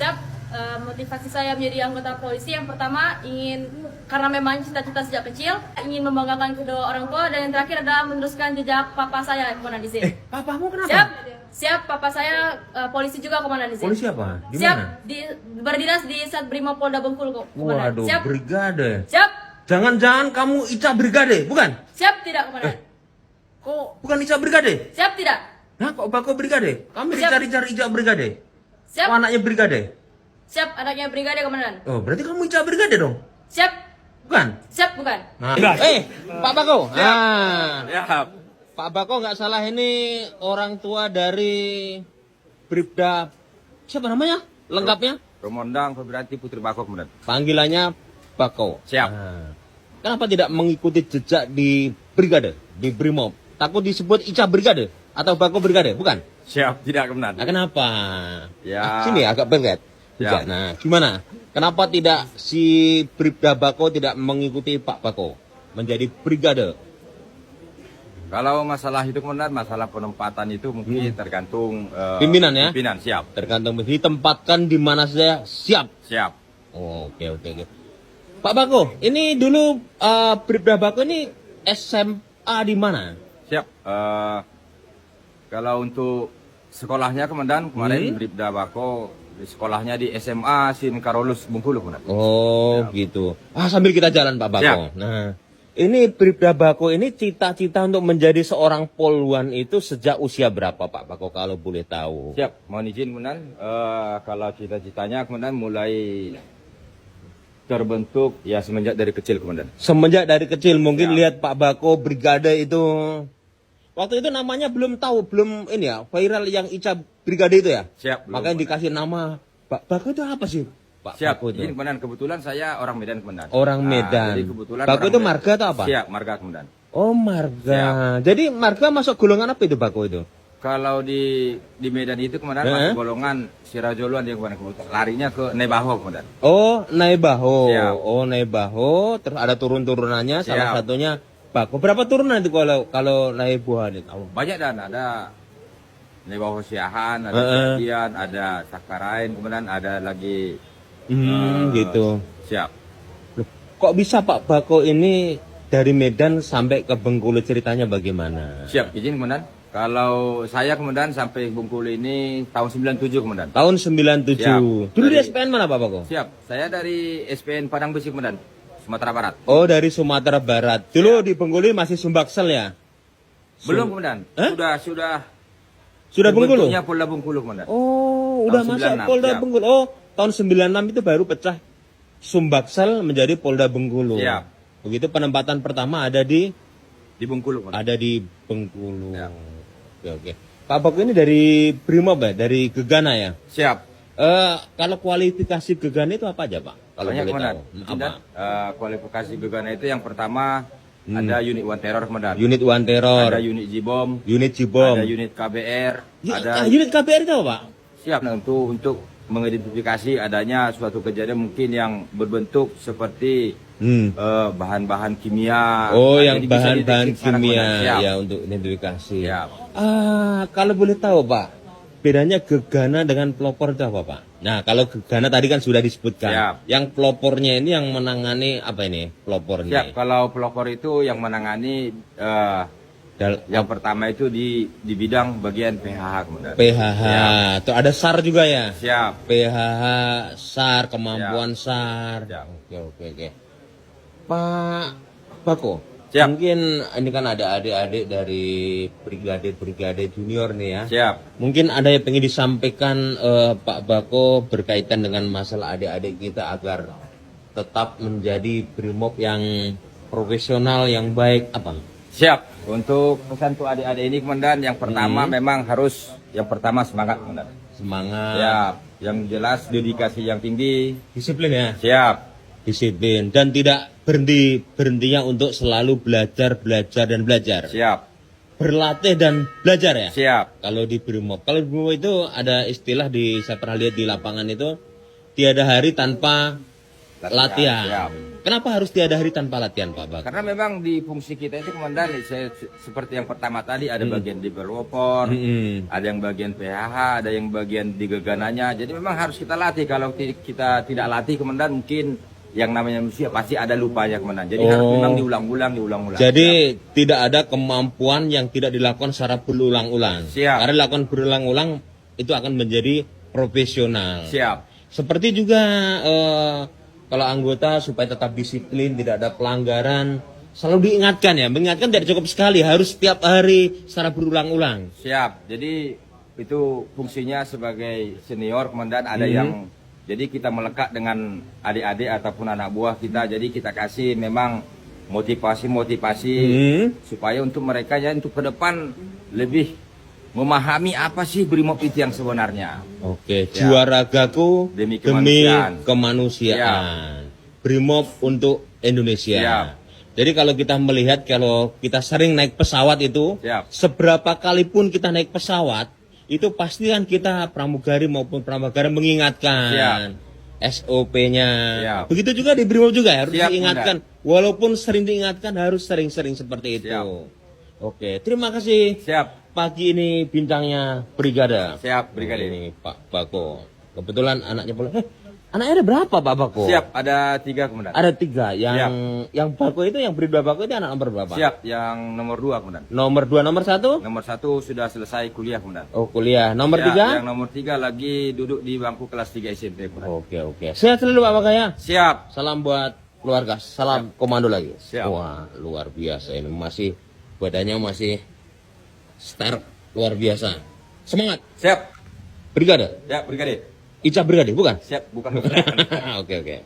Siap. Motivasi saya menjadi anggota polisi yang pertama karena memang cita-cita sejak kecil ingin membanggakan kedua orang tua, dan yang terakhir adalah meneruskan jejak papa saya, Komandan di sini. Papamu kenapa? Siap, papa saya polisi juga, Komandan di sini. Polisi apa? Di Siap, mana? berdinas di Satbrimo Polda Bengkulu, Komandan. Waduh, Siap. brigade. Siap. Jangan-jangan kamu Ica Brigade, bukan? Siap tidak, Komandan? Bukan Ica Brigade? Siap tidak? Nah, kok Bako Brigade? Kami Siap. dicari-cari Ica Brigade. Siap. Oh, anaknya Brigade? Siap, anaknya brigade, Komandan. Oh, berarti kamu Ica Brigade dong? Siap. Bukan? Siap, bukan? Nah. Pak Bako. Pak Bako nggak salah, ini orang tua dari Bribda, siapa namanya? Lengkapnya? Romondang Febrianti Putri Bako, Komandan. Panggilannya Bako. Siap. Kenapa tidak mengikuti jejak di Brigade, di Brimob? Takut disebut Ica Brigade atau Bako Brigade, bukan? Siap, tidak, Komandan. Nah, kenapa? Ya. Sini agak berat. Ya. Nah, gimana? Kenapa tidak si Bribda Bako tidak mengikuti Pak Bako menjadi Brigade? Kalau masalah itu, Komandan, masalah penempatan itu mungkin tergantung Pimpinan ya? Pimpinan, siap. Tergantung ditempatkan di mana saja, siap. Siap. Oh, oke. Pak Bako, ini dulu Bribda Bako ini SMA di mana? Siap. Kalau untuk sekolahnya, Komandan, kemarin Bribda Bako di sekolahnya di SMA Sin Karolus Bengkulu, Komandan. Oh, gitu. Sambil kita jalan Pak Bako. Siap. Nah, ini Bribda Bako ini cita-cita untuk menjadi seorang polwan itu sejak usia berapa Pak Bako kalau boleh tahu? Siap. Mohon izin, Komandan. Kalau cita-citanya, Komandan, mulai terbentuk ya semenjak dari kecil, Komandan. Semenjak dari kecil mungkin Ya. lihat Pak Bako Brigade itu. Waktu itu namanya belum tahu, belum ini ya, viral yang Ica Brigade itu ya? Siap. belum, Makanya Komandan. dikasih nama Pak Bako itu apa sih? Pak Siap. Bako itu. Izin, Komandan. Kebetulan saya orang Medan, Komandan. Orang Medan. Jadi kebetulan Bako orang itu Medan. marga atau apa? Siap, marga, Komandan. Oh, marga. Jadi marga masuk golongan apa itu Bako itu? Kalau di Medan itu, Komandan, masuk golongan Sirajoluan dia, Komandan. Larinya ke Nebaho, Komandan. Oh, Naibaho. Siap. Oh, Naibaho. Terus ada turun-turunannya, salah Siap. satunya Bako. Berapa turunan itu kalau Naibaho itu? Banyak, dan ada Nebaho Siahan, ada Siahan, ada Sakarain, kemudian ada lagi Gitu. siap. Loh, kok bisa Pak Bako ini dari Medan sampai ke Bengkulu, ceritanya bagaimana? Siap, izin, Komandan. Kalau saya, Komandan, sampai Bengkulu ini tahun 97, Komandan. Tahun 97. Siap. Dulu di Dari- SPN mana Pak Bako? Siap. Saya dari SPN Padang Besi, Komandan, Sumatera Barat. Oh, dari Sumatera Barat. Dulu di Bengkulu masih Sumbaksel ya? Belum, Komandan. Sudah Bengkulu? Bentuknya Polda Bengkulu, Komandan. Oh, udah Tahun masuk 96, Polda siap. Bengkulu. Oh, tahun 96 itu baru pecah Sumbaksel menjadi Polda Bengkulu. Siap. Begitu penempatan pertama ada di Bengkulu, Komandan. ada di Bengkulu. Siap. Oke. Pak Bako ini dari Brimob ya, dari Gegana ya. Siap. Kalau kualifikasi Gegana itu apa aja Pak? Kalau Banyak, boleh Komandan. tahu. Komandan, Apa? kualifikasi Gegana itu yang pertama ada unit One Terror, Komandan. Unit One Terror, Ada unit Jibom, unit Cibom. ada unit KBR, ada Unit KBR itu apa Pak? siap. Nah, untuk mengidentifikasi adanya suatu kejadian mungkin yang berbentuk seperti bahan-bahan kimia. Oh, Nah, yang jadi bisa bahan-bahan dideteksi secara kimia mudah. Siap. ya untuk identifikasi. Siap. Kalau boleh tahu Pak, bedanya Gegana dengan pelopor itu apa Pak? Nah, kalau Gegana tadi kan sudah disebutkan. Siap. Yang pelopornya ini yang menangani apa ini? Pelopornya. Siap. Kalau pelopor itu yang menangani yang pertama itu di bidang bagian PHH, Komandan. PHH. Siap. Tuh ada SAR juga ya? Siap. PHH, SAR, kemampuan SAR. Siap. Oke. Pak Bako, Siap. mungkin ini kan ada adik-adik dari brigade junior nih ya. Siap. Mungkin ada yang pengen disampaikan Pak Bako berkaitan dengan masalah adik-adik kita agar tetap menjadi Brimob yang profesional, yang baik apa? Siap. Untuk pesan untuk adik-adik ini, Komandan, yang pertama memang harus yang pertama semangat, Komandan. Semangat. Siap. Yang jelas dedikasi yang tinggi. Disiplin ya. Siap. Disiplin dan tidak berhentinya untuk selalu belajar dan belajar. Siap. Berlatih dan belajar ya. Siap. Kalau di Brimob, itu ada istilah saya pernah lihat di lapangan itu, tiada hari tanpa latihan. Siap. Kenapa harus tiada hari tanpa latihan, Pak Bako? Karena memang di fungsi kita itu komandan, saya seperti yang pertama tadi ada bagian developer, ada yang bagian PHH, ada yang bagian di gegananya. Jadi memang harus kita latih. Kalau kita tidak latih komandan, mungkin yang namanya manusia pasti ada lupanya komandan. Jadi harus memang diulang-ulang. Jadi tidak ada kemampuan yang tidak dilakukan secara berulang-ulang. Siap. Karena dilakukan berulang-ulang itu akan menjadi profesional. Siap. Seperti juga kalau anggota supaya tetap disiplin, tidak ada pelanggaran, selalu diingatkan ya. Mengingatkan tidak cukup sekali, harus setiap hari secara berulang-ulang. Siap. Jadi itu fungsinya sebagai senior komandan, ada yang jadi kita melekat dengan adik-adik ataupun anak buah kita. Jadi kita kasih memang motivasi supaya untuk mereka ya untuk ke depan lebih memahami apa sih BRIMOB itu yang sebenarnya. Oke, jiwa ragaku Demi demi kemanusiaan. kemanusiaan. BRIMOB untuk Indonesia. Siap. Jadi kalau kita melihat, kalau kita sering naik pesawat itu, Siap. seberapa kali pun kita naik pesawat, itu pasti kan kita pramugari maupun pramugara mengingatkan SOP-nya. Siap. Begitu juga di BRIMOB juga harus Siap, diingatkan. Walaupun sering diingatkan, harus sering-sering seperti itu. Siap. Oke, terima kasih. Siap. Pagi ini bintangnya Brigada. Siap, Brigade. Ini Pak Bako. Kebetulan anaknya boleh. Anaknya ada berapa Pak Bako? Siap, ada 3 komandan. Ada 3. Yang Bako itu, yang Brigada Bako itu anak nomor berapa? Siap, yang nomor 2 komandan. Nomor 2, nomor 1? Nomor 1 sudah selesai kuliah komandan. Oh, kuliah. Nomor Ya, 3? Yang nomor 3 lagi duduk di bangku kelas 3 SMP komandan. Oke. Sehat selalu Pak Bako ya. Siap. Salam buat keluarga. Salam komando lagi. Siap. Wah, luar biasa ini. Masih badannya masih start, luar biasa. Semangat. Siap. Brigada. Ya, Brigade. Ica Brigade, bukan? Siap, bukan. Oke.